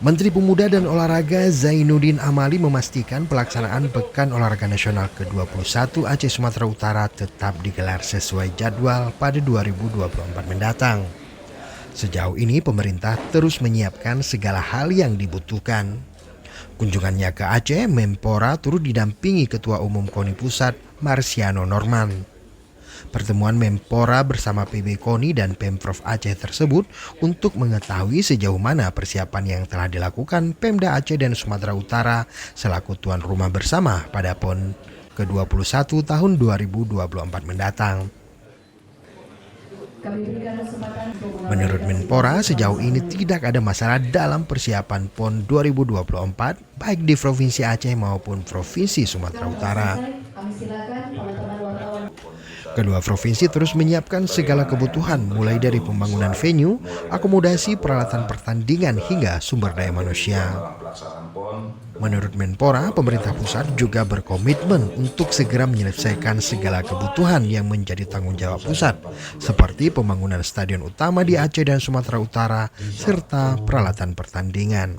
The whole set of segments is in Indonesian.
Menteri Pemuda dan Olahraga Zainuddin Amali memastikan pelaksanaan Pekan Olahraga Nasional ke-21 Aceh Sumatera Utara tetap digelar sesuai jadwal pada 2024 mendatang. Sejauh ini pemerintah terus menyiapkan segala hal yang dibutuhkan. Kunjungannya ke Aceh, Menpora turut didampingi Ketua Umum KONI Pusat, Marsiano Norman. Pertemuan Menpora bersama PB KONI dan Pemprov Aceh tersebut untuk mengetahui sejauh mana persiapan yang telah dilakukan Pemda Aceh dan Sumatera Utara selaku tuan rumah bersama pada PON ke-21 tahun 2024 mendatang. Menurut Menpora, sejauh ini tidak ada masalah dalam persiapan PON 2024 baik di Provinsi Aceh maupun Provinsi Sumatera Utara. Kedua provinsi terus menyiapkan segala kebutuhan mulai dari pembangunan venue, akomodasi, peralatan pertandingan hingga sumber daya manusia. Menurut Menpora, pemerintah pusat juga berkomitmen untuk segera menyelesaikan segala kebutuhan yang menjadi tanggung jawab pusat, seperti pembangunan stadion utama di Aceh dan Sumatera Utara, serta peralatan pertandingan.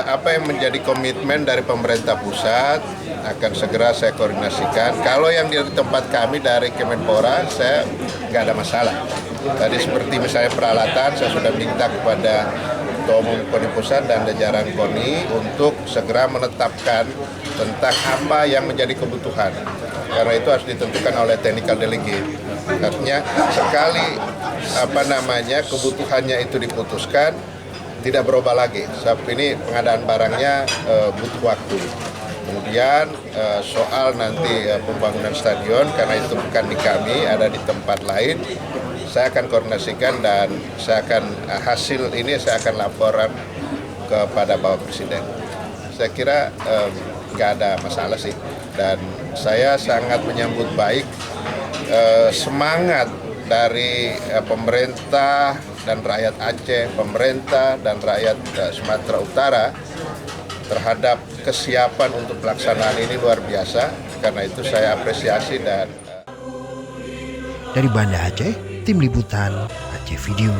Apa yang menjadi komitmen dari pemerintah pusat akan segera saya koordinasikan. Kalau yang di tempat kami dari Kemenpora, saya nggak ada masalah. Tadi seperti misalnya peralatan, saya sudah minta kepada Ketua Umum KONI Pusat dan jajaran KONI untuk segera menetapkan tentang apa yang menjadi kebutuhan. Karena itu harus ditentukan oleh technical delegate. Artinya sekali kebutuhannya itu diputuskan, tidak berubah lagi. Sebab ini pengadaan barangnya butuh waktu. Kemudian soal nanti pembangunan stadion, karena itu bukan di kami, ada di tempat lain, saya akan koordinasikan dan hasil ini saya akan laporan kepada Bapak Presiden. Saya kira nggak ada masalah sih, dan saya sangat menyambut baik semangat dari pemerintah dan rakyat Aceh, pemerintah dan rakyat Sumatera Utara terhadap kesiapan untuk pelaksanaan ini luar biasa. Karena itu saya apresiasi. Dan dari Banda Aceh, Tim Liputan Aceh Video.